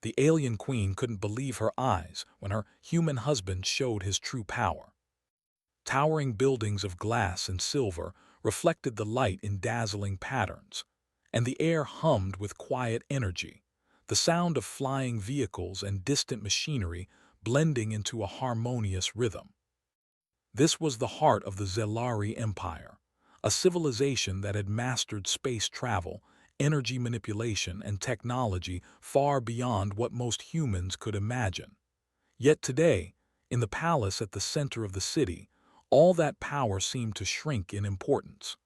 The alien queen couldn't believe her eyes when her human husband showed his true power. Towering buildings of glass and silver reflected the light in dazzling patterns, and the air hummed with quiet energy, the sound of flying vehicles and distant machinery blending into a harmonious rhythm. This was the heart of the Zelari Empire, a civilization that had mastered space travel, energy manipulation, and technology far beyond what most humans could imagine. Yet today, in the palace at the center of the city, all that power seemed to shrink in importance.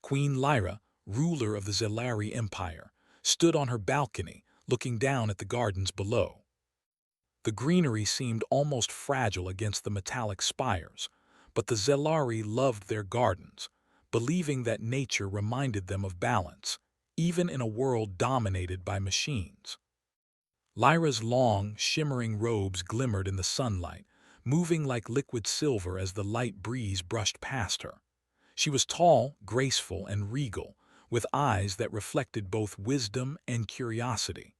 Queen Lyra, ruler of the Zelari Empire, stood on her balcony, looking down at the gardens below. The greenery seemed almost fragile against the metallic spires, but the Zelari loved their gardens, believing that nature reminded them of balance, even in a world dominated by machines. Lyra's long, shimmering robes glimmered in the sunlight, moving like liquid silver as the light breeze brushed past her. She was tall, graceful, and regal, with eyes that reflected both wisdom and curiosity.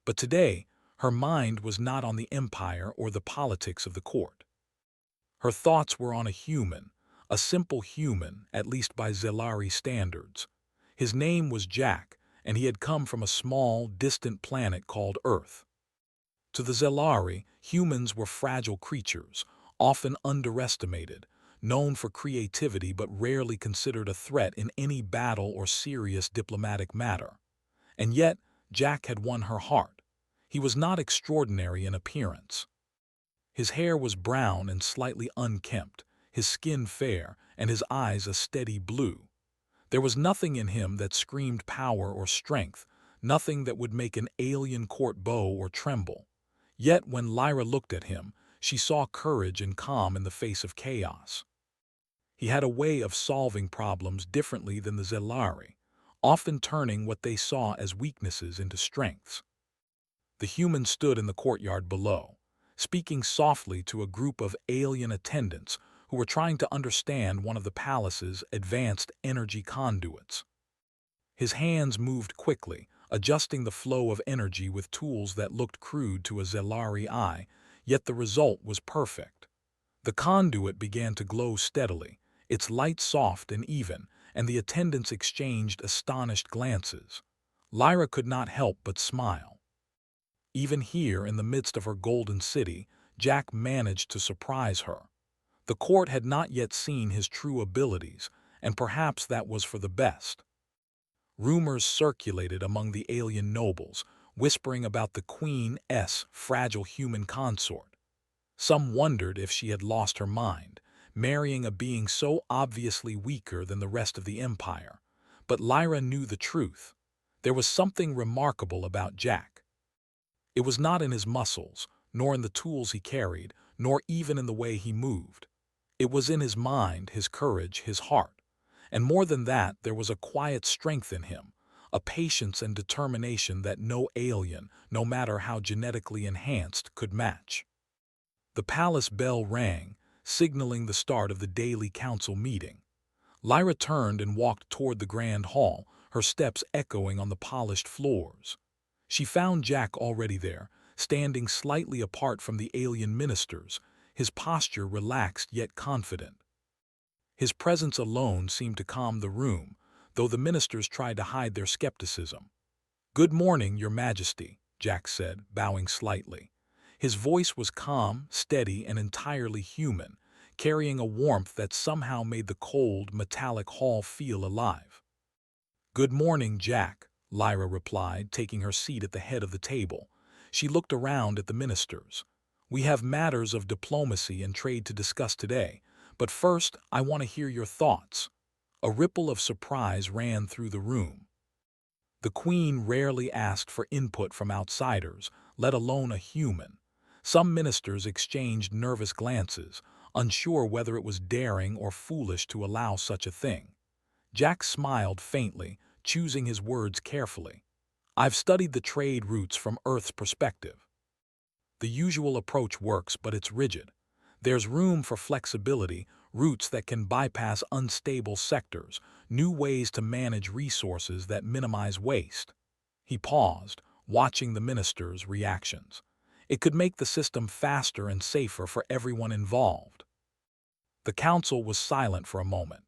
But today, her mind was not on the empire or the politics of the court. Her thoughts were on a simple human, at least by Zelari standards. His name was Jack, and he had come from a small, distant planet called Earth. To the Zelari, humans were fragile creatures, often underestimated, known for creativity but rarely considered a threat in any battle or serious diplomatic matter. And yet, Jack had won her heart. He was not extraordinary in appearance. His hair was brown and slightly unkempt, his skin fair, and his eyes a steady blue. There was nothing in him that screamed power or strength, nothing that would make an alien court bow or tremble. Yet when Lyra looked at him, she saw courage and calm in the face of chaos. He had a way of solving problems differently than the Zelari, often turning what they saw as weaknesses into strengths. The human stood in the courtyard below, speaking softly to a group of alien attendants who were trying to understand one of the palace's advanced energy conduits. His hands moved quickly, adjusting the flow of energy with tools that looked crude to a Zelari eye, yet the result was perfect. The conduit began to glow steadily, its light soft and even, and the attendants exchanged astonished glances. Lyra could not help but smile. Even here, in the midst of her golden city, Jack managed to surprise her. The court had not yet seen his true abilities, and perhaps that was for the best. Rumors circulated among the alien nobles, whispering about the Queen's fragile human consort. Some wondered if she had lost her mind, marrying a being so obviously weaker than the rest of the empire. But Lyra knew the truth. There was something remarkable about Jack. It was not in his muscles, nor in the tools he carried, nor even in the way he moved. It was in his mind, his courage, his heart. And more than that, there was a quiet strength in him, a patience and determination that no alien, no matter how genetically enhanced, could match. The palace bell rang, signaling the start of the daily council meeting. Lyra turned and walked toward the grand hall, her steps echoing on the polished floors. She found Jack already there, standing slightly apart from the alien ministers, his posture relaxed yet confident. His presence alone seemed to calm the room, though the ministers tried to hide their skepticism. "Good morning, Your Majesty," Jack said, bowing slightly. His voice was calm, steady, and entirely human, carrying a warmth that somehow made the cold, metallic hall feel alive. "Good morning, Jack," Lyra replied, taking her seat at the head of the table. She looked around at the ministers. "We have matters of diplomacy and trade to discuss today, but first I want to hear your thoughts." A ripple of surprise ran through the room. The Queen rarely asked for input from outsiders, let alone a human. Some ministers exchanged nervous glances, unsure whether it was daring or foolish to allow such a thing. Jack smiled faintly, choosing his words carefully. "I've studied the trade routes from Earth's perspective. The usual approach works, but it's rigid. There's room for flexibility, routes that can bypass unstable sectors, new ways to manage resources that minimize waste." He paused, watching the minister's reactions. It could make the system faster and safer for everyone involved. The council was silent for a moment.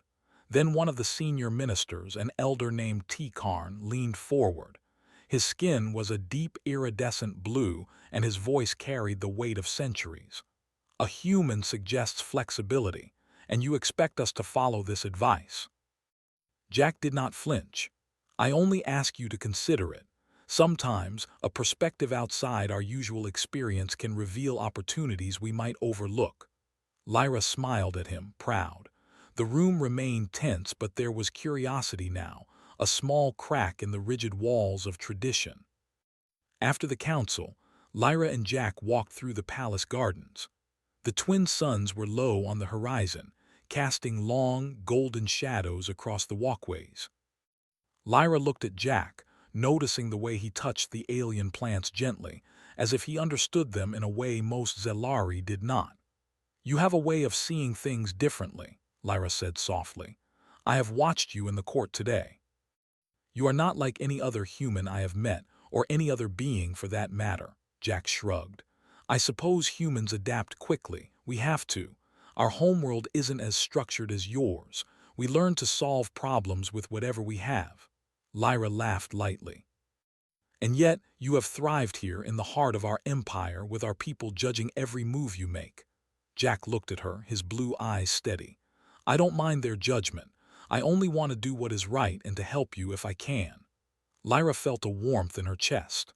Then one of the senior ministers, an elder named T-Karn, leaned forward. His skin was a deep iridescent blue, and his voice carried the weight of centuries. A human suggests flexibility, and you expect us to follow this advice. Jack did not flinch. I only ask you to consider it. Sometimes, a perspective outside our usual experience can reveal opportunities we might overlook. Lyra smiled at him, proud. The room remained tense, but there was curiosity now, a small crack in the rigid walls of tradition. After the council, Lyra and Jack walked through the palace gardens. The twin suns were low on the horizon, casting long, golden shadows across the walkways. Lyra looked at Jack, noticing the way he touched the alien plants gently, as if he understood them in a way most Zelari did not. "You have a way of seeing things differently," Lyra said softly. "I have watched you in the court today. You are not like any other human I have met, or any other being for that matter," Jack shrugged. "I suppose humans adapt quickly. We have to. Our homeworld isn't as structured as yours. We learn to solve problems with whatever we have." Lyra laughed lightly. "And yet, you have thrived here in the heart of our empire, with our people judging every move you make." Jack looked at her, his blue eyes steady. "I don't mind their judgment. I only want to do what is right and to help you if I can." Lyra felt a warmth in her chest.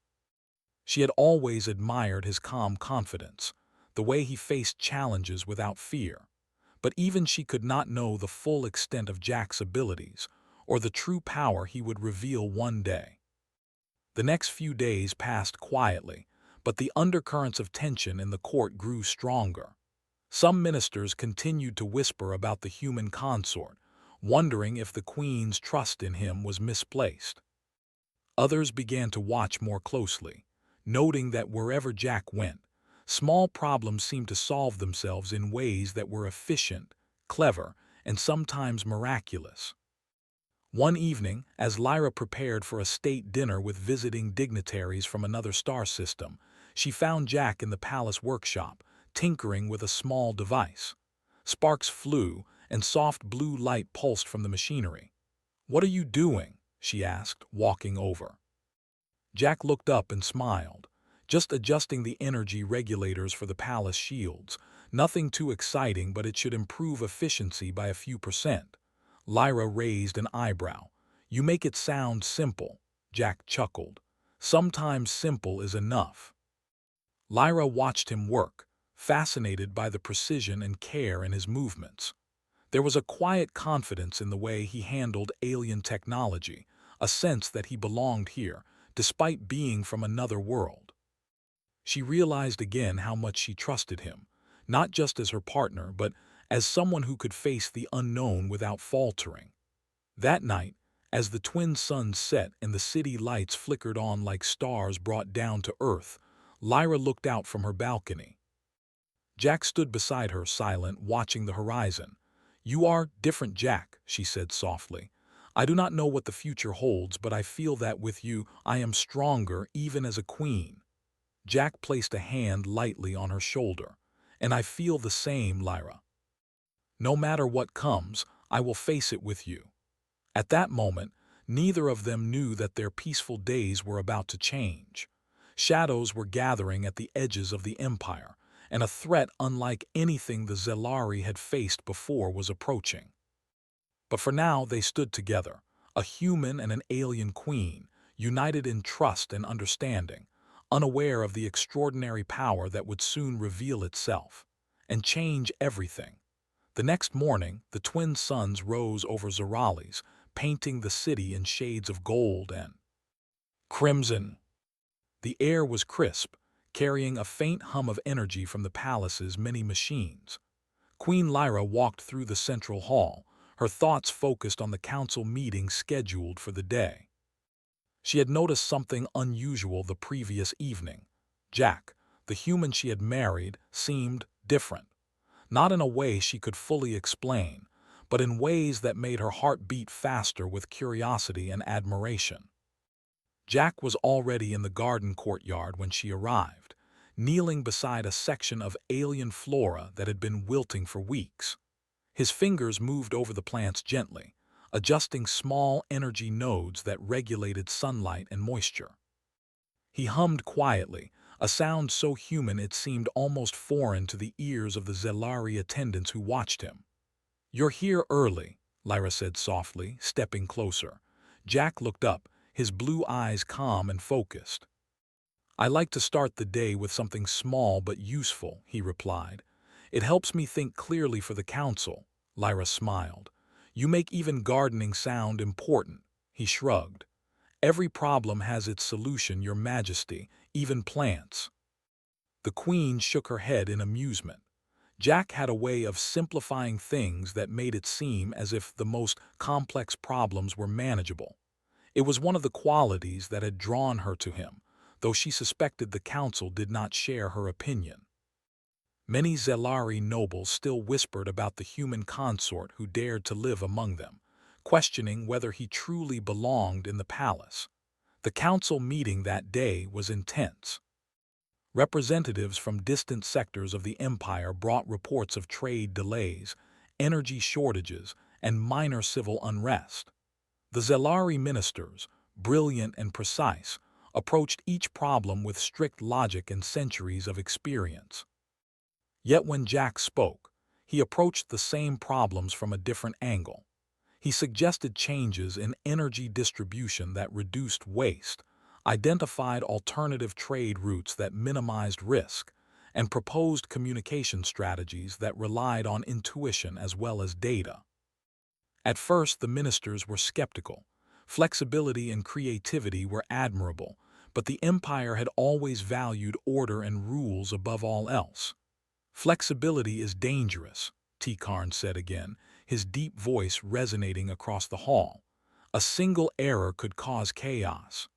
She had always admired his calm confidence, the way he faced challenges without fear. But even she could not know the full extent of Jack's abilities, or the true power he would reveal one day. The next few days passed quietly, but the undercurrents of tension in the court grew stronger. Some ministers continued to whisper about the human consort, wondering if the queen's trust in him was misplaced. Others began to watch more closely, noting that wherever Jack went, small problems seemed to solve themselves in ways that were efficient, clever, and sometimes miraculous. One evening, as Lyra prepared for a state dinner with visiting dignitaries from another star system, she found Jack in the palace workshop, tinkering with a small device. Sparks flew, and soft blue light pulsed from the machinery. "What are you doing?" she asked, walking over. Jack looked up and smiled. "Just adjusting the energy regulators for the palace shields. Nothing too exciting, but it should improve efficiency by a few percent." Lyra raised an eyebrow. "You make it sound simple," Jack chuckled. "Sometimes simple is enough." Lyra watched him work, fascinated by the precision and care in his movements. There was a quiet confidence in the way he handled alien technology, a sense that he belonged here, despite being from another world. She realized again how much she trusted him, not just as her partner, but as someone who could face the unknown without faltering. That night, as the twin suns set and the city lights flickered on like stars brought down to earth, Lyra looked out from her balcony. Jack stood beside her, silent, watching the horizon. "You are different, Jack," she said softly. "I do not know what the future holds, but I feel that with you I am stronger even as a queen." Jack placed a hand lightly on her shoulder. "And I feel the same, Lyra. No matter what comes, I will face it with you." At that moment, neither of them knew that their peaceful days were about to change. Shadows were gathering at the edges of the empire, and a threat unlike anything the Zelari had faced before was approaching. But for now they stood together, a human and an alien queen, united in trust and understanding, unaware of the extraordinary power that would soon reveal itself and change everything. The next morning, the twin suns rose over Zoralis, painting the city in shades of gold and crimson. The air was crisp, carrying a faint hum of energy from the palace's many machines. Queen Lyra walked through the central hall, her thoughts focused on the council meeting scheduled for the day. She had noticed something unusual the previous evening. Jack, the human she had married, seemed different. Not in a way she could fully explain, but in ways that made her heart beat faster with curiosity and admiration. Jack was already in the garden courtyard when she arrived, kneeling beside a section of alien flora that had been wilting for weeks. His fingers moved over the plants gently, adjusting small energy nodes that regulated sunlight and moisture. He hummed quietly, a sound so human it seemed almost foreign to the ears of the Zelari attendants who watched him. "You're here early," Lyra said softly, stepping closer. Jack looked up, his blue eyes calm and focused. "I like to start the day with something small but useful," he replied. "It helps me think clearly for the council." Lyra smiled. "You make even gardening sound important." He shrugged. "Every problem has its solution, Your Majesty, even plants." The Queen shook her head in amusement. Jack had a way of simplifying things that made it seem as if the most complex problems were manageable. It was one of the qualities that had drawn her to him, though she suspected the council did not share her opinion. Many Zelari nobles still whispered about the human consort who dared to live among them, questioning whether he truly belonged in the palace. The council meeting that day was intense. Representatives from distant sectors of the empire brought reports of trade delays, energy shortages, and minor civil unrest. The Zelari ministers, brilliant and precise, approached each problem with strict logic and centuries of experience. Yet when Jack spoke, he approached the same problems from a different angle. He suggested changes in energy distribution that reduced waste, identified alternative trade routes that minimized risk, and proposed communication strategies that relied on intuition as well as data. At first, the ministers were skeptical. Flexibility and creativity were admirable, but the empire had always valued order and rules above all else. "Flexibility is dangerous," Tikarn said again, his deep voice resonating across the hall. "A single error could cause chaos."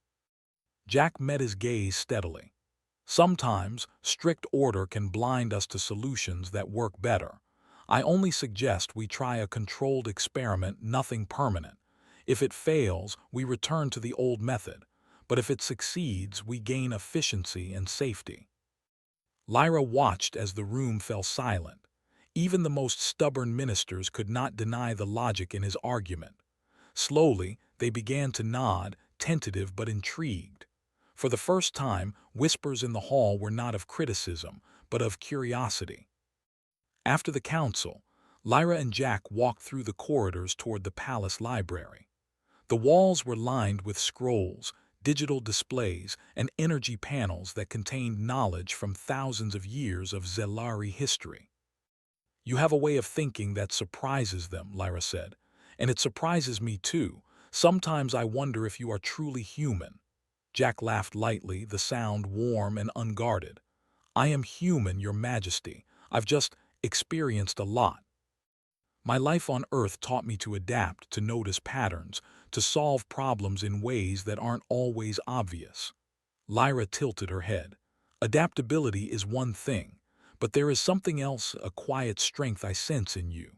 Jack met his gaze steadily. "Sometimes, strict order can blind us to solutions that work better. I only suggest we try a controlled experiment, nothing permanent. If it fails, we return to the old method. But if it succeeds, we gain efficiency and safety." Lyra watched as the room fell silent. Even the most stubborn ministers could not deny the logic in his argument. Slowly, they began to nod, tentative but intrigued. For the first time, whispers in the hall were not of criticism, but of curiosity. After the council, Lyra and Jack walked through the corridors toward the palace library. The walls were lined with scrolls, digital displays, and energy panels that contained knowledge from thousands of years of Zelari history. "You have a way of thinking that surprises them," Lyra said. "And it surprises me too. Sometimes I wonder if you are truly human." Jack laughed lightly, the sound warm and unguarded. "I am human, Your Majesty. I've just experienced a lot. My life on Earth taught me to adapt, to notice patterns, to solve problems in ways that aren't always obvious." Lyra tilted her head. "Adaptability is one thing, but there is something else, a quiet strength I sense in you.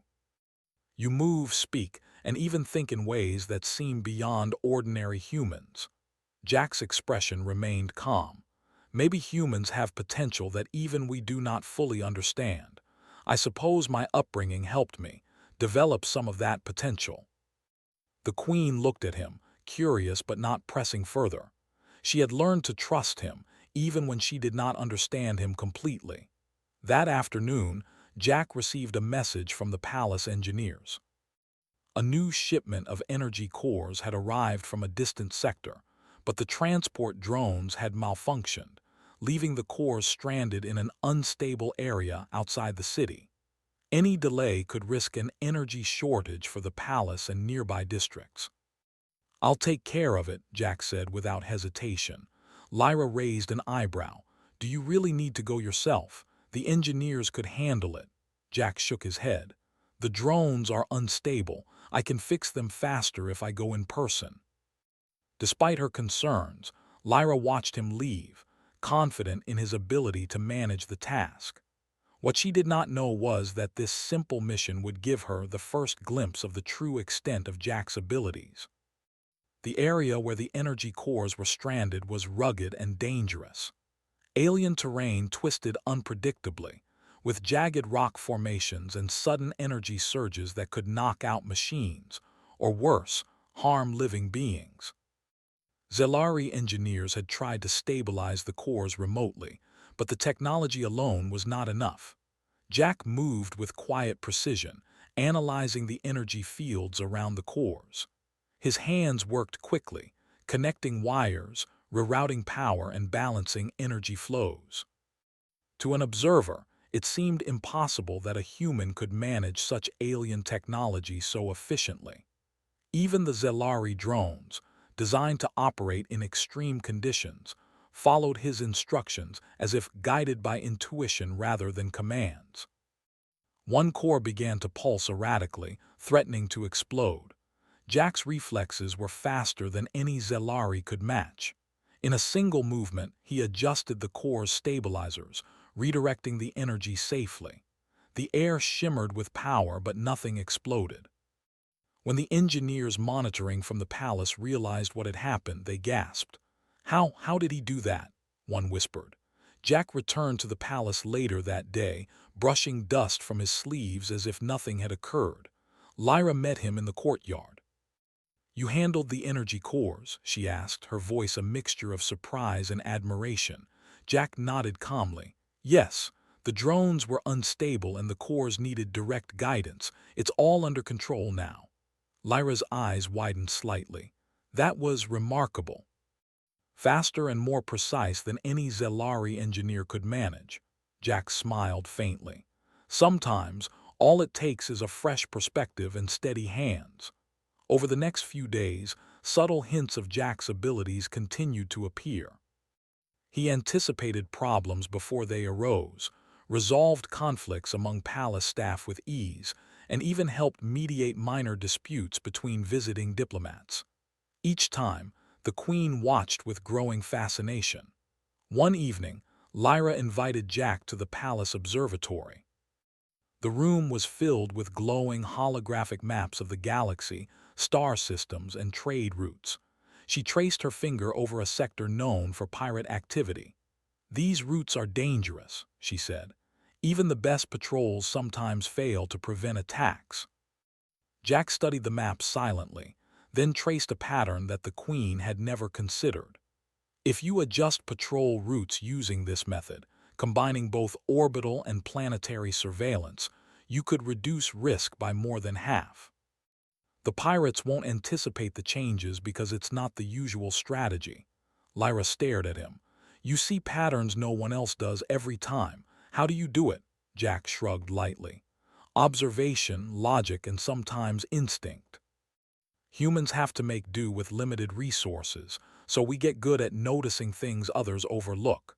You move, speak, and even think in ways that seem beyond ordinary humans." Jack's expression remained calm. "Maybe humans have potential that even we do not fully understand. I suppose my upbringing helped me develop some of that potential." The Queen looked at him, curious but not pressing further. She had learned to trust him, even when she did not understand him completely. That afternoon, Jack received a message from the palace engineers. A new shipment of energy cores had arrived from a distant sector, but the transport drones had malfunctioned, leaving the cores stranded in an unstable area outside the city. Any delay could risk an energy shortage for the palace and nearby districts. "I'll take care of it," Jack said without hesitation. Lyra raised an eyebrow. "Do you really need to go yourself? The engineers could handle it." Jack shook his head. "The drones are unstable. I can fix them faster if I go in person." Despite her concerns, Lyra watched him leave, confident in his ability to manage the task. What she did not know was that this simple mission would give her the first glimpse of the true extent of Jack's abilities. The area where the energy cores were stranded was rugged and dangerous. Alien terrain twisted unpredictably, with jagged rock formations and sudden energy surges that could knock out machines, or worse, harm living beings. Zelari engineers had tried to stabilize the cores remotely, but the technology alone was not enough. Jack moved with quiet precision, analyzing the energy fields around the cores. His hands worked quickly, connecting wires, rerouting power and balancing energy flows. To an observer, it seemed impossible that a human could manage such alien technology so efficiently. Even the Zelari drones, designed to operate in extreme conditions, followed his instructions as if guided by intuition rather than commands. One core began to pulse erratically, threatening to explode. Jack's reflexes were faster than any Zelari could match. In a single movement, he adjusted the core's stabilizers, redirecting the energy safely. The air shimmered with power, but nothing exploded. When the engineers monitoring from the palace realized what had happened, they gasped. How did he do that?" one whispered. Jack returned to the palace later that day, brushing dust from his sleeves as if nothing had occurred. Lyra met him in the courtyard. "You handled the energy cores?" she asked, her voice a mixture of surprise and admiration. Jack nodded calmly. "Yes, the drones were unstable and the cores needed direct guidance. It's all under control now." Lyra's eyes widened slightly. "That was remarkable. Faster and more precise than any Zelari engineer could manage." Jack smiled faintly. "Sometimes, all it takes is a fresh perspective and steady hands." Over the next few days, subtle hints of Jack's abilities continued to appear. He anticipated problems before they arose, resolved conflicts among palace staff with ease, and even helped mediate minor disputes between visiting diplomats. Each time, the Queen watched with growing fascination. One evening, Lyra invited Jack to the palace observatory. The room was filled with glowing holographic maps of the galaxy, star systems, and trade routes. She traced her finger over a sector known for pirate activity. "These routes are dangerous," she said. "Even the best patrols sometimes fail to prevent attacks." Jack studied the map silently, then traced a pattern that the Queen had never considered. If you adjust patrol routes using this method, combining both orbital and planetary surveillance, you could reduce risk by more than half. The pirates won't anticipate the changes because it's not the usual strategy. Lyra stared at him. "You see patterns no one else does every time. How do you do it?" Jack shrugged lightly. "Observation, logic, and sometimes instinct. Humans have to make do with limited resources, so we get good at noticing things others overlook."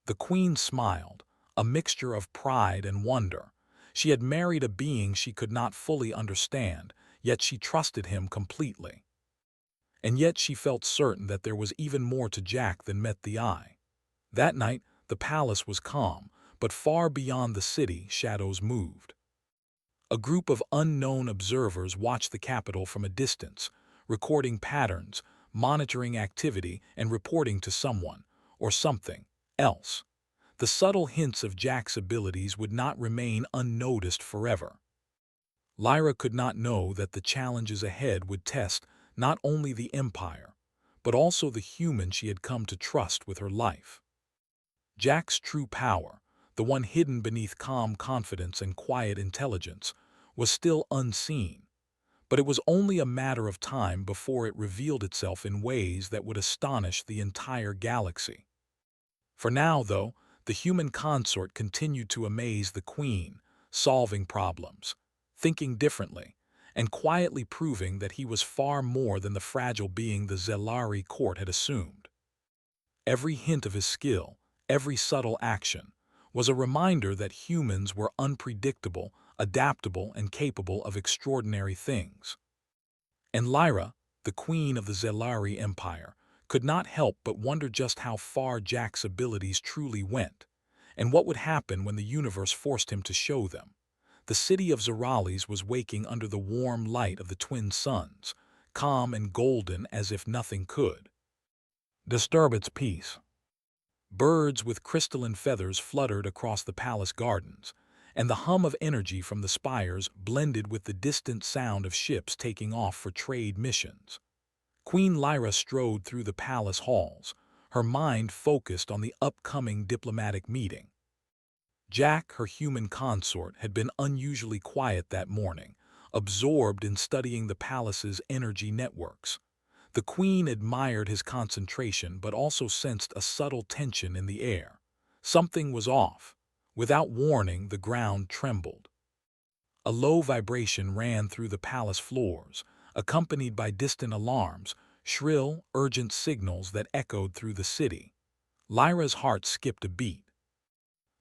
The Queen smiled, a mixture of pride and wonder. She had married a being she could not fully understand, yet she trusted him completely. And yet she felt certain that there was even more to Jack than met the eye. That night, the palace was calm, but far beyond the city, shadows moved. A group of unknown observers watched the capital from a distance, recording patterns, monitoring activity, and reporting to someone, or something, else. The subtle hints of Jack's abilities would not remain unnoticed forever. Lyra could not know that the challenges ahead would test not only the Empire, but also the human she had come to trust with her life. Jack's true power, the one hidden beneath calm confidence and quiet intelligence, was still unseen, but it was only a matter of time before it revealed itself in ways that would astonish the entire galaxy. For now, though, the human consort continued to amaze the Queen, solving problems, thinking differently, and quietly proving that he was far more than the fragile being the Zelari court had assumed. Every hint of his skill, every subtle action, was a reminder that humans were unpredictable, adaptable, and capable of extraordinary things. And Lyra, the queen of the Zelari Empire, could not help but wonder just how far Jack's abilities truly went, and what would happen when the universe forced him to show them. The city of Zorales was waking under the warm light of the twin suns, calm and golden as if nothing could disturb its peace. Birds with crystalline feathers fluttered across the palace gardens, and the hum of energy from the spires blended with the distant sound of ships taking off for trade missions. Queen Lyra strode through the palace halls, her mind focused on the upcoming diplomatic meeting. Jack, her human consort, had been unusually quiet that morning, absorbed in studying the palace's energy networks. The queen admired his concentration but also sensed a subtle tension in the air. Something was off. Without warning, the ground trembled. A low vibration ran through the palace floors, accompanied by distant alarms, shrill, urgent signals that echoed through the city. Lyra's heart skipped a beat.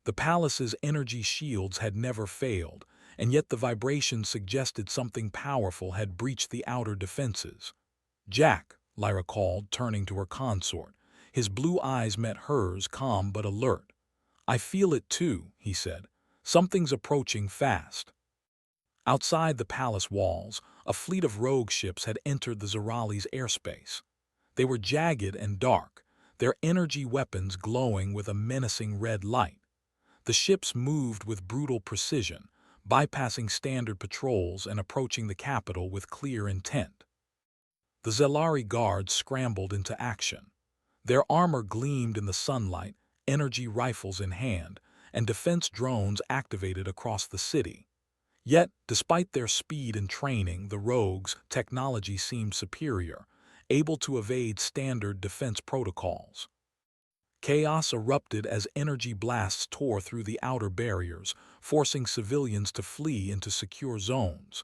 The palace's energy shields had never failed, and yet the vibration suggested something powerful had breached the outer defenses. "Jack," Lyra called, turning to her consort. His blue eyes met hers, calm but alert. "I feel it too," he said. "Something's approaching fast." Outside the palace walls, a fleet of rogue ships had entered the Zorali's airspace. They were jagged and dark, their energy weapons glowing with a menacing red light. The ships moved with brutal precision, bypassing standard patrols and approaching the capital with clear intent. The Zelari guards scrambled into action. Their armor gleamed in the sunlight, energy rifles in hand, and defense drones activated across the city. Yet, despite their speed and training, the rogues' technology seemed superior, able to evade standard defense protocols. Chaos erupted as energy blasts tore through the outer barriers, forcing civilians to flee into secure zones.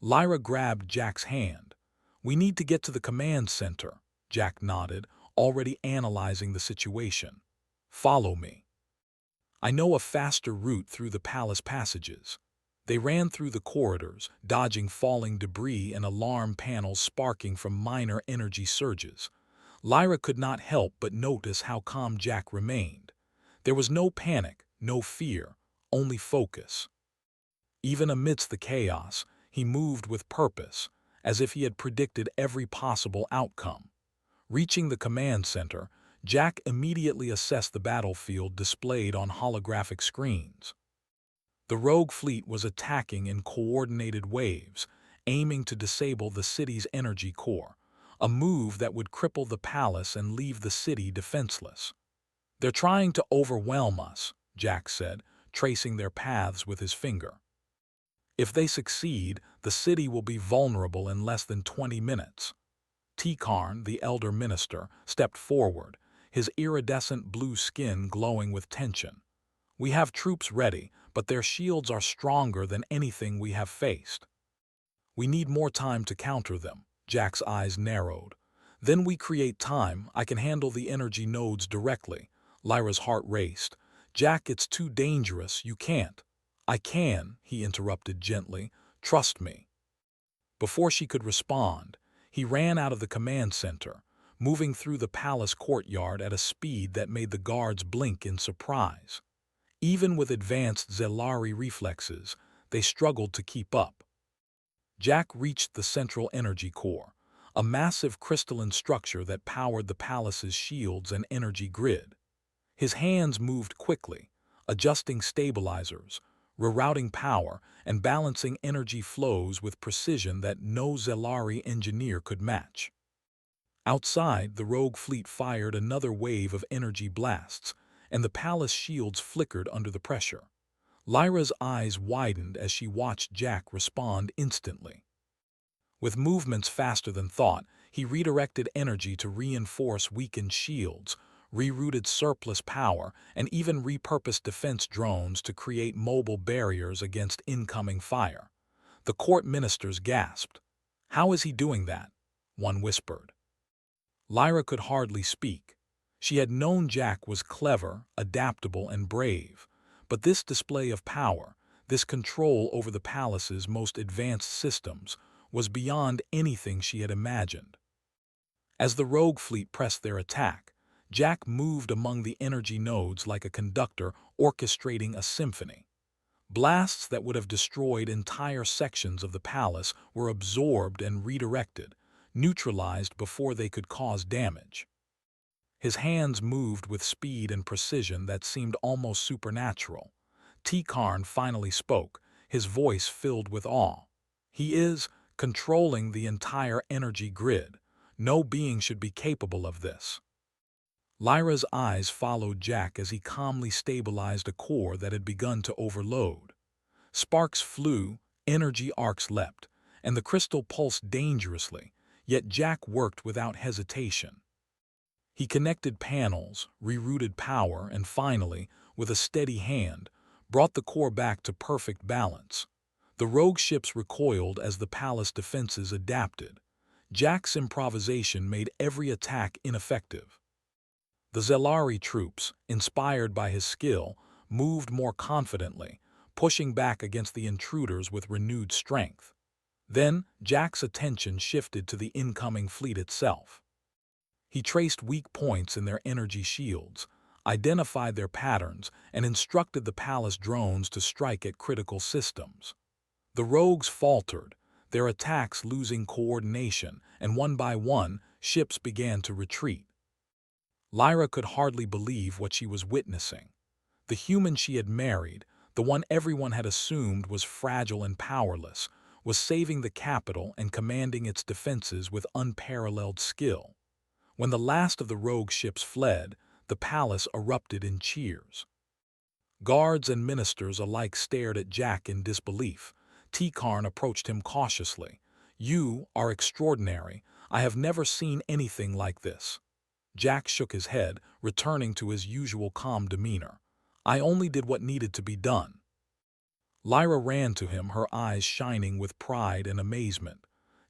Lyra grabbed Jack's hand. "We need to get to the command center," Jack nodded, already analyzing the situation. "Follow me. I know a faster route through the palace passages." They ran through the corridors, dodging falling debris and alarm panels sparking from minor energy surges. Lyra could not help but notice how calm Jack remained. There was no panic, no fear, only focus. Even amidst the chaos, he moved with purpose, as if he had predicted every possible outcome. Reaching the command center, Jack immediately assessed the battlefield displayed on holographic screens. The rogue fleet was attacking in coordinated waves, aiming to disable the city's energy core, a move that would cripple the palace and leave the city defenseless. "They're trying to overwhelm us," Jack said, tracing their paths with his finger. "If they succeed, the city will be vulnerable in less than 20 minutes. Tikarn, the elder minister, stepped forward, his iridescent blue skin glowing with tension. "We have troops ready, but their shields are stronger than anything we have faced. We need more time to counter them." Jack's eyes narrowed. "Then we create time. I can handle the energy nodes directly." Lyra's heart raced. "Jack, it's too dangerous. You can't." "I can," he interrupted gently. "Trust me." Before she could respond, he ran out of the command center, moving through the palace courtyard at a speed that made the guards blink in surprise. Even with advanced Zelari reflexes, they struggled to keep up. Jack reached the central energy core, a massive crystalline structure that powered the palace's shields and energy grid. His hands moved quickly, adjusting stabilizers, rerouting power, and balancing energy flows with precision that no Zelari engineer could match. Outside, the rogue fleet fired another wave of energy blasts, and the palace shields flickered under the pressure. Lyra's eyes widened as she watched Jack respond instantly. With movements faster than thought, he redirected energy to reinforce weakened shields, rerouted surplus power, and even repurposed defense drones to create mobile barriers against incoming fire. The court ministers gasped. "How is he doing that?" one whispered. Lyra could hardly speak. She had known Jack was clever, adaptable, and brave, but this display of power, this control over the palace's most advanced systems, was beyond anything she had imagined. As the rogue fleet pressed their attack, Jack moved among the energy nodes like a conductor orchestrating a symphony. Blasts that would have destroyed entire sections of the palace were absorbed and redirected, neutralized before they could cause damage. His hands moved with speed and precision that seemed almost supernatural. T-Karn finally spoke, his voice filled with awe. He is controlling the entire energy grid. No being should be capable of this. Lyra's eyes followed Jack as he calmly stabilized a core that had begun to overload. Sparks flew, energy arcs leapt, and the crystal pulsed dangerously, yet Jack worked without hesitation. He connected panels, rerouted power, and finally, with a steady hand, brought the core back to perfect balance. The rogue ships recoiled as the palace defenses adapted. Jack's improvisation made every attack ineffective. The Zelari troops, inspired by his skill, moved more confidently, pushing back against the intruders with renewed strength. Then, Jack's attention shifted to the incoming fleet itself. He traced weak points in their energy shields, identified their patterns, and instructed the palace drones to strike at critical systems. The rogues faltered, their attacks losing coordination, and one by one, ships began to retreat. Lyra could hardly believe what she was witnessing. The human she had married, the one everyone had assumed was fragile and powerless, was saving the capital and commanding its defenses with unparalleled skill. When the last of the rogue ships fled, the palace erupted in cheers. Guards and ministers alike stared at Jack in disbelief. T-Karn approached him cautiously. "You are extraordinary. I have never seen anything like this." Jack shook his head, returning to his usual calm demeanor. "I only did what needed to be done." Lyra ran to him, her eyes shining with pride and amazement.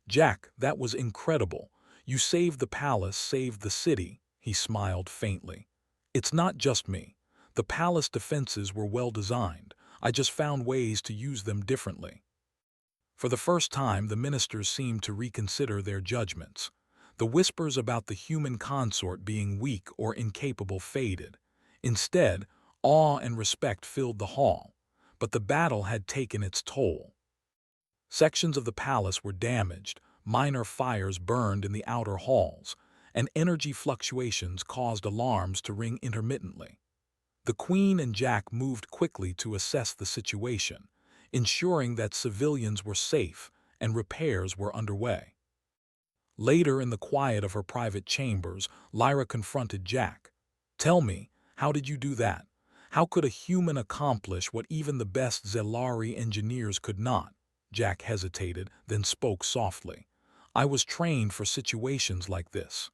"Jack, that was incredible. You saved the palace, saved the city," he smiled faintly. "It's not just me. The palace defenses were well designed. I just found ways to use them differently." For the first time, the ministers seemed to reconsider their judgments. The whispers about the human consort being weak or incapable faded. Instead, awe and respect filled the hall. But the battle had taken its toll. Sections of the palace were damaged, minor fires burned in the outer halls, and energy fluctuations caused alarms to ring intermittently. The Queen and Jack moved quickly to assess the situation, ensuring that civilians were safe and repairs were underway. Later, in the quiet of her private chambers, Lyra confronted Jack. "Tell me, how did you do that? How could a human accomplish what even the best Zelari engineers could not?" Jack hesitated, then spoke softly. "I was trained for situations like this.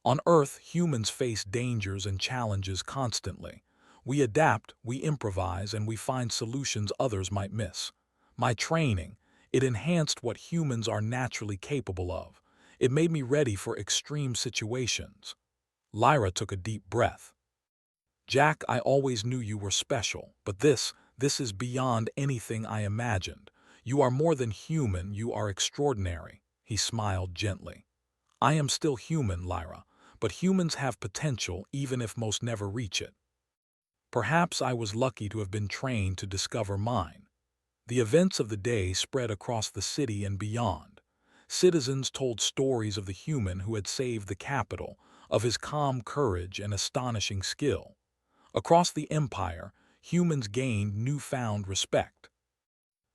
On Earth, humans face dangers and challenges constantly. We adapt, we improvise, and we find solutions others might miss. My training, it enhanced what humans are naturally capable of. It made me ready for extreme situations." Lyra took a deep breath. "Jack, I always knew you were special, but this is beyond anything I imagined. You are more than human, you are extraordinary," he smiled gently. "I am still human, Lyra, but humans have potential even if most never reach it. Perhaps I was lucky to have been trained to discover mine." The events of the day spread across the city and beyond. Citizens told stories of the human who had saved the capital, of his calm courage and astonishing skill. Across the empire, humans gained newfound respect.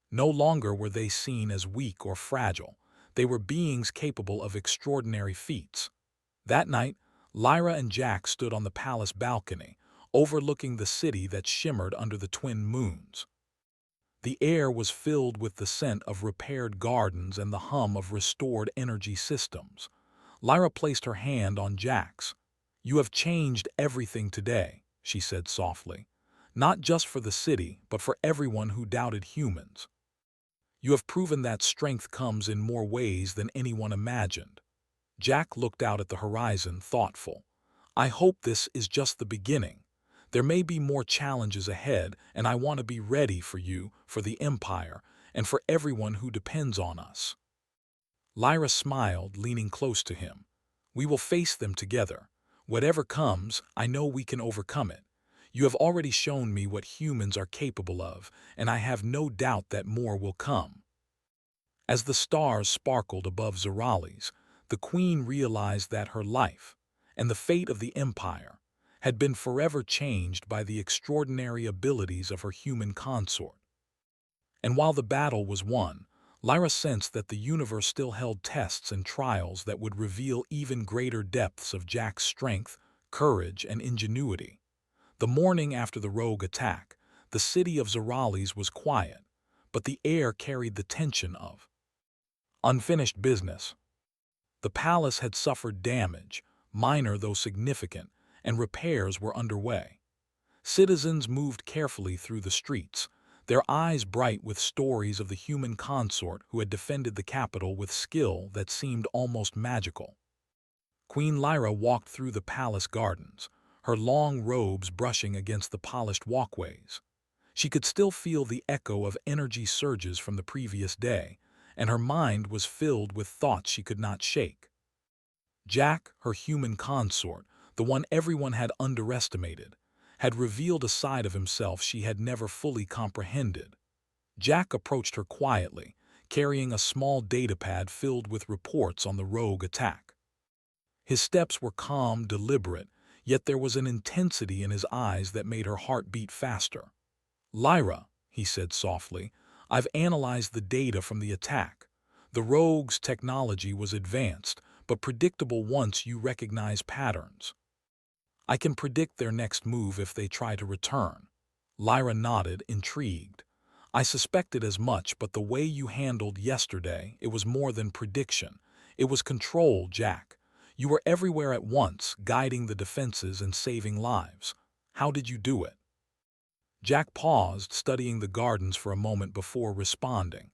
No longer were they seen as weak or fragile. They were beings capable of extraordinary feats. That night, Lyra and Jack stood on the palace balcony, overlooking the city that shimmered under the twin moons. The air was filled with the scent of repaired gardens and the hum of restored energy systems. Lyra placed her hand on Jack's. "You have changed everything today," she said softly. "Not just for the city, but for everyone who doubted humans. You have proven that strength comes in more ways than anyone imagined." Jack looked out at the horizon, thoughtful. "I hope this is just the beginning. There may be more challenges ahead, and I want to be ready for you, for the Empire, and for everyone who depends on us." Lyra smiled, leaning close to him. "We will face them together. Whatever comes, I know we can overcome it. You have already shown me what humans are capable of, and I have no doubt that more will come." As the stars sparkled above Zorales, the queen realized that her life, and the fate of the empire, had been forever changed by the extraordinary abilities of her human consort. And while the battle was won, Lyra sensed that the universe still held tests and trials that would reveal even greater depths of Jack's strength, courage, and ingenuity. The morning after the rogue attack, the city of Zorales was quiet, but the air carried the tension of unfinished business. The palace had suffered damage, minor though significant, and repairs were underway. Citizens moved carefully through the streets, their eyes bright with stories of the human consort who had defended the capital with skill that seemed almost magical. Queen Lyra walked through the palace gardens, her long robes brushing against the polished walkways. She could still feel the echo of energy surges from the previous day, and her mind was filled with thoughts she could not shake. Jack, her human consort, the one everyone had underestimated, had revealed a side of himself she had never fully comprehended. Jack approached her quietly, carrying a small datapad filled with reports on the rogue attack. His steps were calm, deliberate, yet there was an intensity in his eyes that made her heart beat faster. "Lyra," he said softly, "I've analyzed the data from the attack. The rogue's technology was advanced, but predictable once you recognize patterns. I can predict their next move if they try to return." Lyra nodded, intrigued. "I suspected as much, but the way you handled yesterday, it was more than prediction. It was control, Jack. You were everywhere at once, guiding the defenses and saving lives. How did you do it?" Jack paused, studying the gardens for a moment before responding.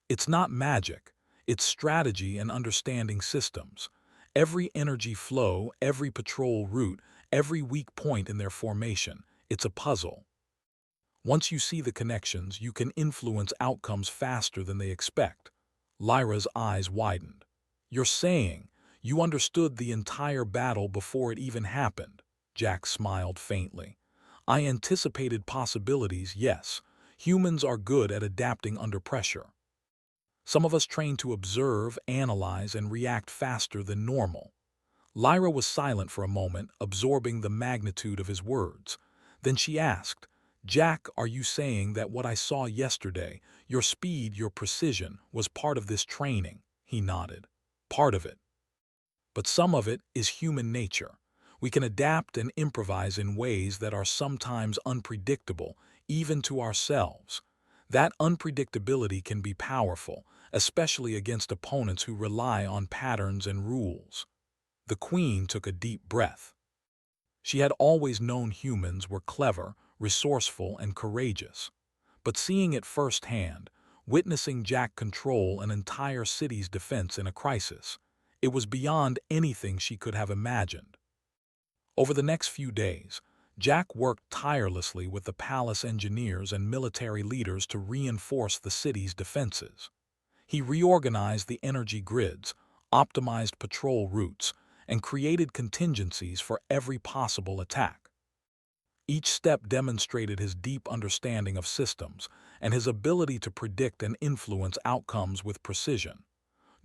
"It's not magic. It's strategy and understanding systems. Every energy flow, every patrol route, every weak point in their formation. It's a puzzle. Once you see the connections, you can influence outcomes faster than they expect." Lyra's eyes widened. "You're saying you understood the entire battle before it even happened?" Jack smiled faintly. "I anticipated possibilities, yes. Humans are good at adapting under pressure. Some of us train to observe, analyze, and react faster than normal." Lyra was silent for a moment, absorbing the magnitude of his words. Then she asked, "Jack, are you saying that what I saw yesterday, your speed, your precision, was part of this training?" He nodded. "Part of it. But some of it is human nature. We can adapt and improvise in ways that are sometimes unpredictable, even to ourselves. That unpredictability can be powerful, especially against opponents who rely on patterns and rules." The queen took a deep breath. She had always known humans were clever, resourceful, and courageous. But seeing it firsthand, witnessing Jack control an entire city's defense in a crisis, it was beyond anything she could have imagined. Over the next few days, Jack worked tirelessly with the palace engineers and military leaders to reinforce the city's defenses. He reorganized the energy grids, optimized patrol routes, and created contingencies for every possible attack. Each step demonstrated his deep understanding of systems and his ability to predict and influence outcomes with precision.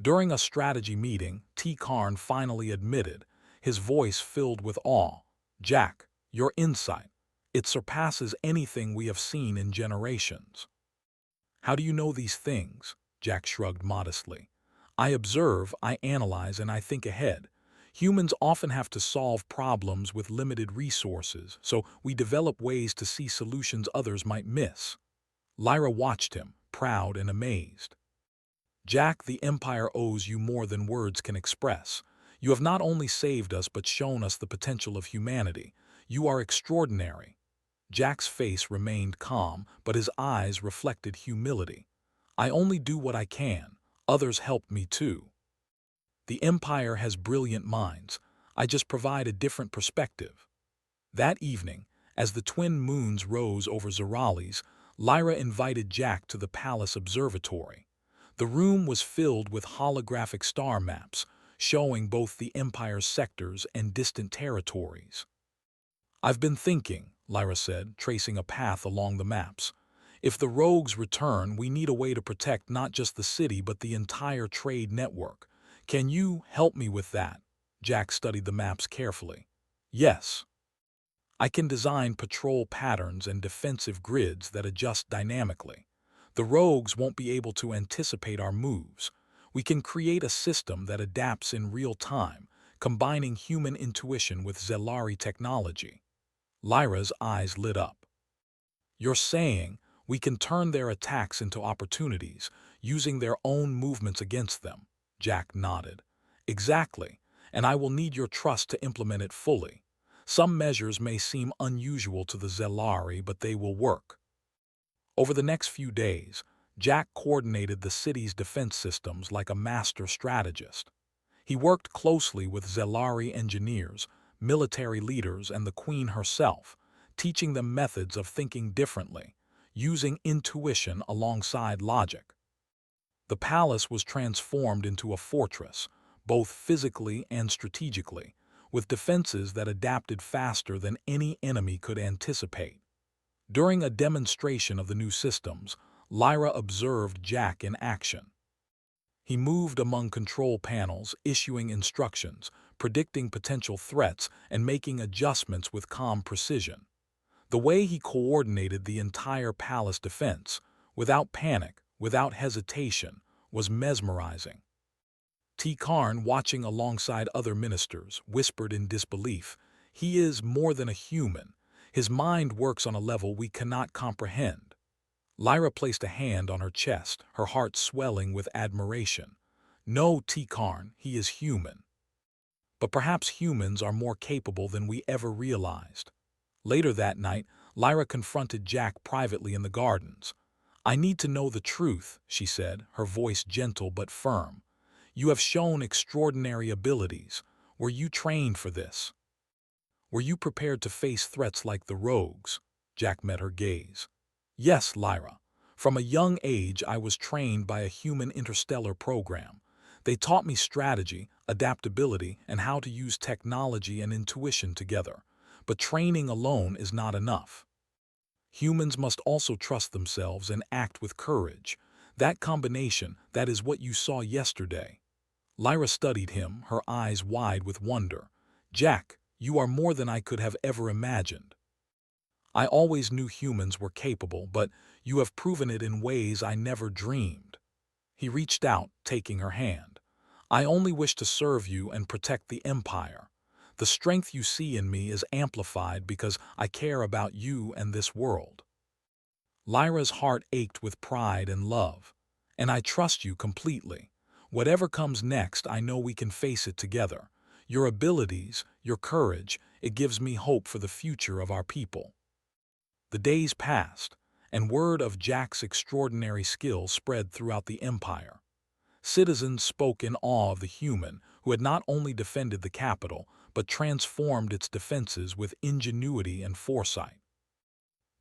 During a strategy meeting, T. Karn finally admitted, his voice filled with awe, "Jack, your insight, it surpasses anything we have seen in generations." "How do you know these things?" Jack shrugged modestly. "I observe, I analyze, and I think ahead. Humans often have to solve problems with limited resources, so we develop ways to see solutions others might miss." Lyra watched him, proud and amazed. "Jack, the Empire owes you more than words can express. You have not only saved us but shown us the potential of humanity. You are extraordinary." Jack's face remained calm, but his eyes reflected humility. "I only do what I can. Others helped me too. The Empire has brilliant minds. I just provide a different perspective." That evening, as the twin moons rose over Zorales, Lyra invited Jack to the palace observatory. The room was filled with holographic star maps, showing both the Empire's sectors and distant territories. "I've been thinking," Lyra said, tracing a path along the maps. If the rogues return, we need a way to protect not just the city but the entire trade network. Can you help me with that? Jack studied the maps carefully. Yes. I can design patrol patterns and defensive grids that adjust dynamically. The rogues won't be able to anticipate our moves. We can create a system that adapts in real time, combining human intuition with Zelari technology. Lyra's eyes lit up. You're saying we can turn their attacks into opportunities, using their own movements against them? Jack nodded. Exactly, and I will need your trust to implement it fully. Some measures may seem unusual to the Zelari, but they will work. Over the next few days, Jack coordinated the city's defense systems like a master strategist. He worked closely with Zelari engineers, military leaders, and the Queen herself, teaching them methods of thinking differently, using intuition alongside logic. The palace was transformed into a fortress, both physically and strategically, with defenses that adapted faster than any enemy could anticipate. During a demonstration of the new systems, Lyra observed Jack in action. He moved among control panels, issuing instructions, predicting potential threats, and making adjustments with calm precision. The way he coordinated the entire palace defense, without panic, without hesitation, was mesmerizing. Karn, watching alongside other ministers, whispered in disbelief, "He is more than a human. His mind works on a level we cannot comprehend." Lyra placed a hand on her chest, her heart swelling with admiration. "No, Karn, he is human. But perhaps humans are more capable than we ever realized." Later that night, Lyra confronted Jack privately in the gardens. "I need to know the truth," she said, her voice gentle but firm. "You have shown extraordinary abilities. Were you trained for this? Were you prepared to face threats like the rogues?" Jack met her gaze. "Yes, Lyra. From a young age I was trained by a human interstellar program. They taught me strategy, adaptability, and how to use technology and intuition together. But training alone is not enough. Humans must also trust themselves and act with courage. That combination, that is what you saw yesterday." Lyra studied him, her eyes wide with wonder. "Jack, you are more than I could have ever imagined. I always knew humans were capable, but you have proven it in ways I never dreamed." He reached out, taking her hand. "I only wish to serve you and protect the Empire. The strength you see in me is amplified because I care about you and this world." Lyra's heart ached with pride and love. "And I trust you completely. Whatever comes next, I know we can face it together. Your abilities, your courage, it gives me hope for the future of our people." The days passed, and word of Jack's extraordinary skill spread throughout the Empire. Citizens spoke in awe of the human who had not only defended the capital, but transformed its defenses with ingenuity and foresight.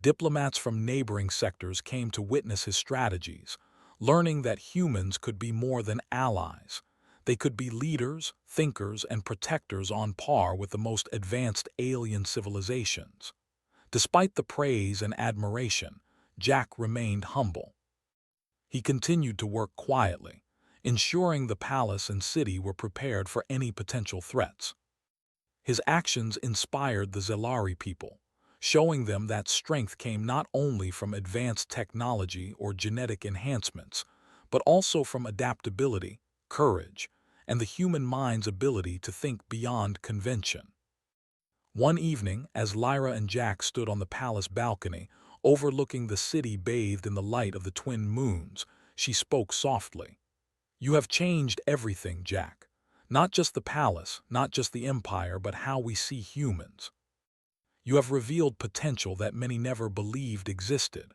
Diplomats from neighboring sectors came to witness his strategies, learning that humans could be more than allies. They could be leaders, thinkers, and protectors on par with the most advanced alien civilizations. Despite the praise and admiration, Jack remained humble. He continued to work quietly, ensuring the palace and city were prepared for any potential threats. His actions inspired the Zelari people, showing them that strength came not only from advanced technology or genetic enhancements, but also from adaptability, courage, and the human mind's ability to think beyond convention. One evening, as Lyra and Jack stood on the palace balcony, overlooking the city bathed in the light of the twin moons, she spoke softly. "You have changed everything, Jack. Not just the palace, not just the empire, but how we see humans. You have revealed potential that many never believed existed."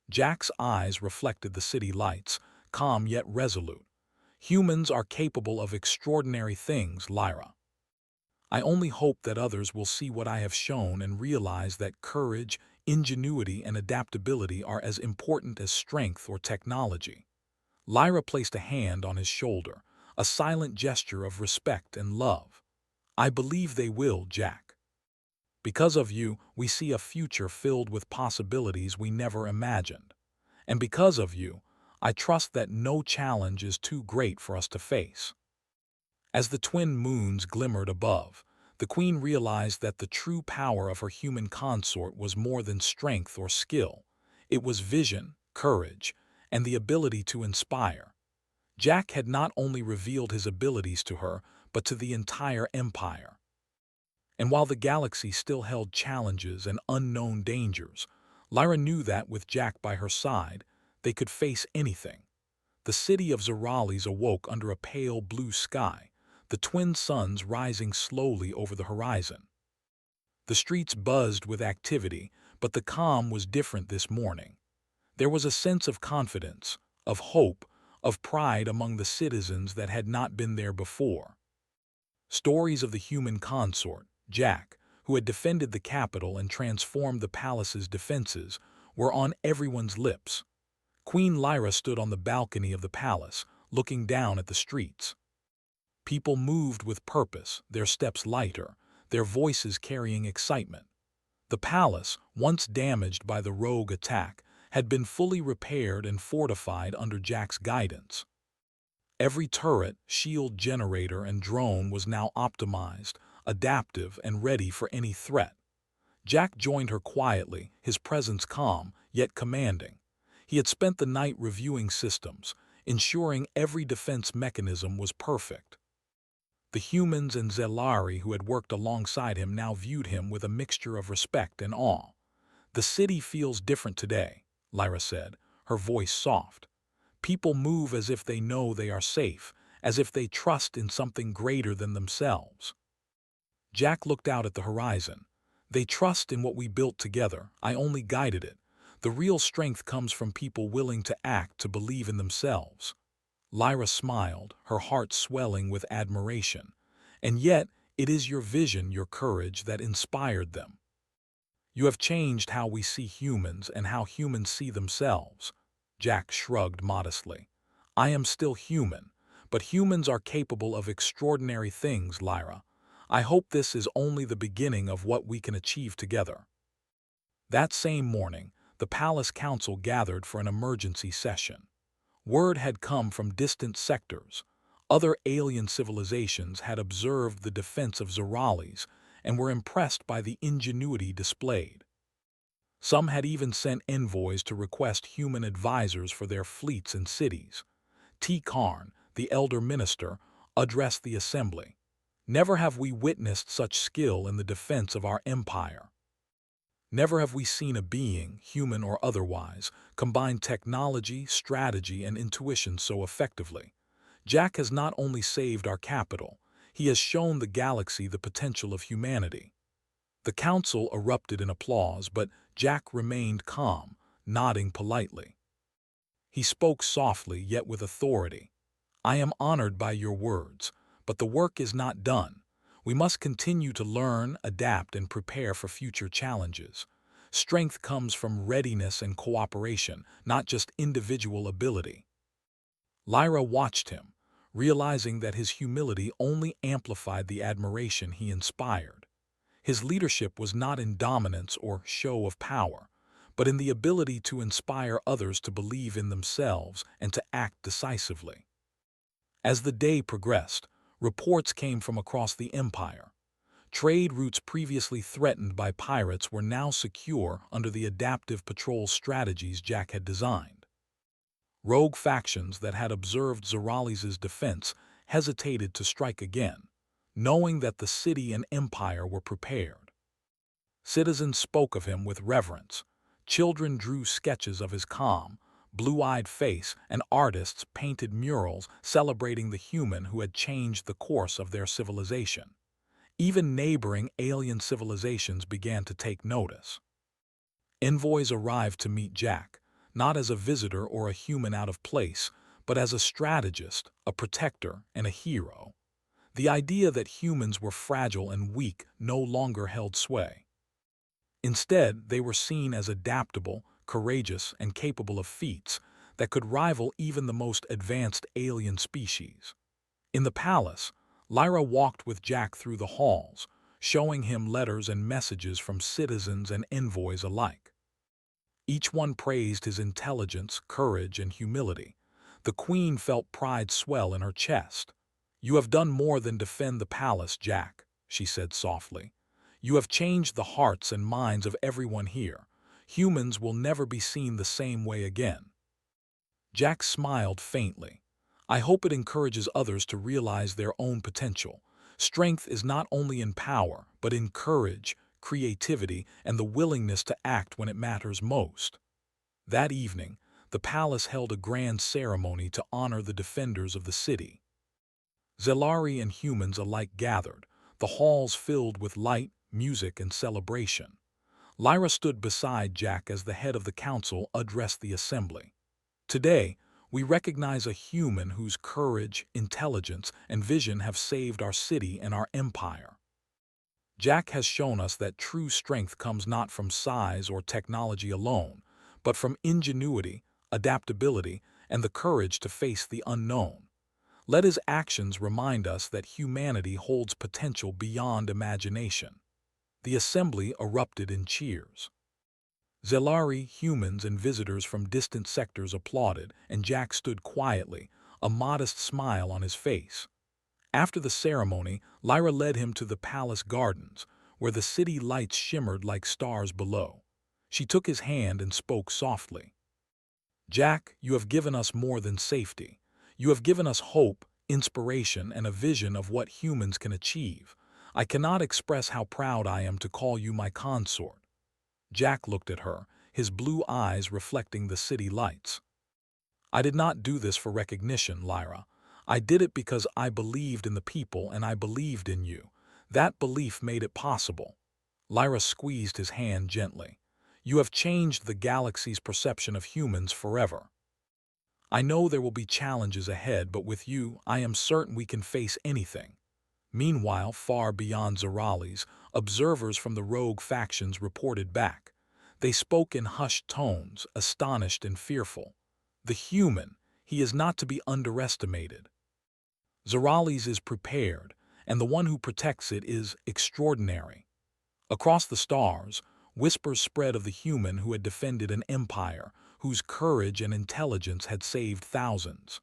Jack's eyes reflected the city lights, calm yet resolute. "Humans are capable of extraordinary things, Lyra. I only hope that others will see what I have shown and realize that courage, ingenuity, and adaptability are as important as strength or technology." Lyra placed a hand on his shoulder, a silent gesture of respect and love. "I believe they will, Jack. Because of you, we see a future filled with possibilities we never imagined." And because of you, I trust that no challenge is too great for us to face." As the twin moons glimmered above, the queen realized that the true power of her human consort was more than strength or skill. It was vision, courage, and the ability to inspire. Jack had not only revealed his abilities to her, but to the entire empire. And while the galaxy still held challenges and unknown dangers, Lyra knew that with Jack by her side, they could face anything. The city of Zoralis awoke under a pale blue sky, the twin suns rising slowly over the horizon. The streets buzzed with activity, but the calm was different this morning. There was a sense of confidence, of hope, of pride among the citizens that had not been there before. Stories of the human consort, Jack, who had defended the capital and transformed the palace's defenses, were on everyone's lips. Queen Lyra stood on the balcony of the palace, looking down at the streets. People moved with purpose, their steps lighter, their voices carrying excitement. The palace, once damaged by the rogue attack, had been fully repaired and fortified under Jack's guidance. Every turret, shield generator, and drone was now optimized, adaptive, and ready for any threat. Jack joined her quietly, his presence calm, yet commanding. He had spent the night reviewing systems, ensuring every defense mechanism was perfect. The humans and Zelari who had worked alongside him now viewed him with a mixture of respect and awe. "The city feels different today," Lyra said, her voice soft. "People move as if they know they are safe, as if they trust in something greater than themselves." Jack looked out at the horizon. "They trust in what we built together. I only guided it. The real strength comes from people willing to act, to believe in themselves." Lyra smiled, her heart swelling with admiration. "And yet, it is your vision, your courage, that inspired them. You have changed how we see humans and how humans see themselves." Jack shrugged modestly. "I am still human, but humans are capable of extraordinary things, Lyra. I hope this is only the beginning of what we can achieve together." That same morning, the Palace Council gathered for an emergency session. Word had come from distant sectors. Other alien civilizations had observed the defense of Zoralis and were impressed by the ingenuity displayed. Some had even sent envoys to request human advisors for their fleets and cities. T. Karn, the elder minister, addressed the assembly. "Never have we witnessed such skill in the defense of our empire. Never have we seen a being, human or otherwise, combine technology, strategy, and intuition so effectively. Jack has not only saved our capital, he has shown the galaxy the potential of humanity." The council erupted in applause, but Jack remained calm, nodding politely. He spoke softly yet with authority. "I am honored by your words, but the work is not done. We must continue to learn, adapt, and prepare for future challenges. Strength comes from readiness and cooperation, not just individual ability." Lyra watched him, realizing that his humility only amplified the admiration he inspired. His leadership was not in dominance or show of power, but in the ability to inspire others to believe in themselves and to act decisively. As the day progressed, reports came from across the empire. Trade routes previously threatened by pirates were now secure under the adaptive patrol strategies Jack had designed. Rogue factions that had observed Zoralis' defense hesitated to strike again, knowing that the city and empire were prepared. Citizens spoke of him with reverence. Children drew sketches of his calm, blue-eyed face, and artists painted murals celebrating the human who had changed the course of their civilization. Even neighboring alien civilizations began to take notice. Envoys arrived to meet Jack, not as a visitor or a human out of place, but as a strategist, a protector, and a hero. The idea that humans were fragile and weak no longer held sway. Instead, they were seen as adaptable, courageous, and capable of feats that could rival even the most advanced alien species. In the palace, Lyra walked with Jack through the halls, showing him letters and messages from citizens and envoys alike. Each one praised his intelligence, courage, and humility. The queen felt pride swell in her chest. "You have done more than defend the palace, Jack," she said softly. "You have changed the hearts and minds of everyone here. Humans will never be seen the same way again." Jack smiled faintly. "I hope it encourages others to realize their own potential. Strength is not only in power, but in courage, creativity, and the willingness to act when it matters most." That evening, the palace held a grand ceremony to honor the defenders of the city. Zelari and humans alike gathered, the halls filled with light, music, and celebration. Lyra stood beside Jack as the head of the council addressed the assembly. "Today, we recognize a human whose courage, intelligence, and vision have saved our city and our empire. Jack has shown us that true strength comes not from size or technology alone, but from ingenuity, adaptability, and the courage to face the unknown. Let his actions remind us that humanity holds potential beyond imagination." The assembly erupted in cheers. Zelari, humans, and visitors from distant sectors applauded, and Jack stood quietly, a modest smile on his face. After the ceremony, Lyra led him to the palace gardens, where the city lights shimmered like stars below. She took his hand and spoke softly. "Jack, you have given us more than safety. You have given us hope, inspiration, and a vision of what humans can achieve. I cannot express how proud I am to call you my consort." Jack looked at her, his blue eyes reflecting the city lights. "I did not do this for recognition, Lyra. I did it because I believed in the people and I believed in you. That belief made it possible." Lyra squeezed his hand gently. "You have changed the galaxy's perception of humans forever. I know there will be challenges ahead, but with you, I am certain we can face anything." Meanwhile, far beyond Zorali's, observers from the rogue factions reported back. They spoke in hushed tones, astonished and fearful. "The human, he is not to be underestimated. Zorali's is prepared, and the one who protects it is extraordinary." Across the stars, whispers spread of the human who had defended an empire, whose courage and intelligence had saved thousands.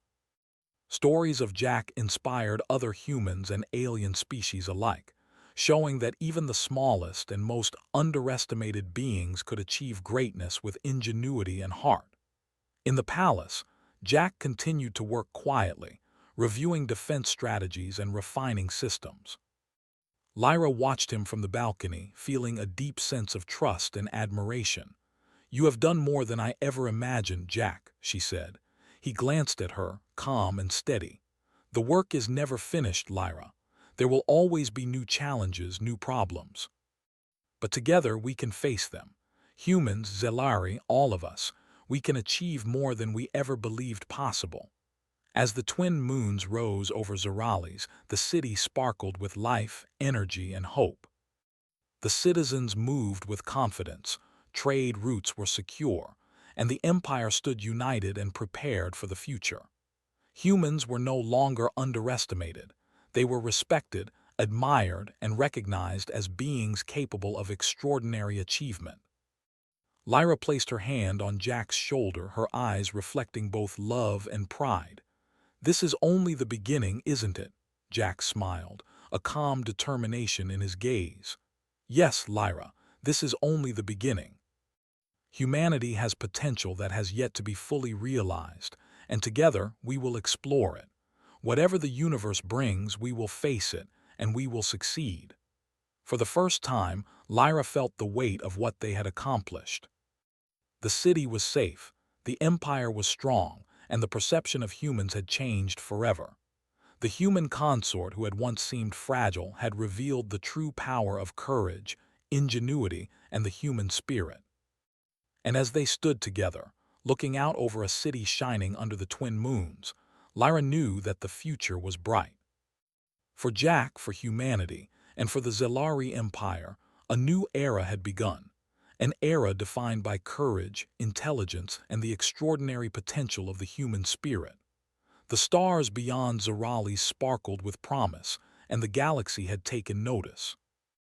Stories of Jack inspired other humans and alien species alike, showing that even the smallest and most underestimated beings could achieve greatness with ingenuity and heart. In the palace, Jack continued to work quietly, reviewing defense strategies and refining systems. Lyra watched him from the balcony, feeling a deep sense of trust and admiration. "You have done more than I ever imagined, Jack," she said. He glanced at her, calm and steady. "The work is never finished, Lyra. There will always be new challenges, new problems. But together we can face them. Humans, Zelari, all of us, we can achieve more than we ever believed possible." As the twin moons rose over Zorali's, the city sparkled with life, energy, and hope. The citizens moved with confidence, trade routes were secure, and the empire stood united and prepared for the future. Humans were no longer underestimated. They were respected, admired, and recognized as beings capable of extraordinary achievement. Lyra placed her hand on Jack's shoulder, her eyes reflecting both love and pride. "This is only the beginning, isn't it?" Jack smiled, a calm determination in his gaze. "Yes, Lyra, this is only the beginning. Humanity has potential that has yet to be fully realized, and together we will explore it. Whatever the universe brings, we will face it, and we will succeed." For the first time, Lyra felt the weight of what they had accomplished. The city was safe, the empire was strong, and the perception of humans had changed forever. The human consort who had once seemed fragile had revealed the true power of courage, ingenuity, and the human spirit. And as they stood together, looking out over a city shining under the twin moons, Lyra knew that the future was bright. For Jack, for humanity, and for the Zelari Empire, a new era had begun. An era defined by courage, intelligence, and the extraordinary potential of the human spirit. The stars beyond Zorali sparkled with promise, and the galaxy had taken notice.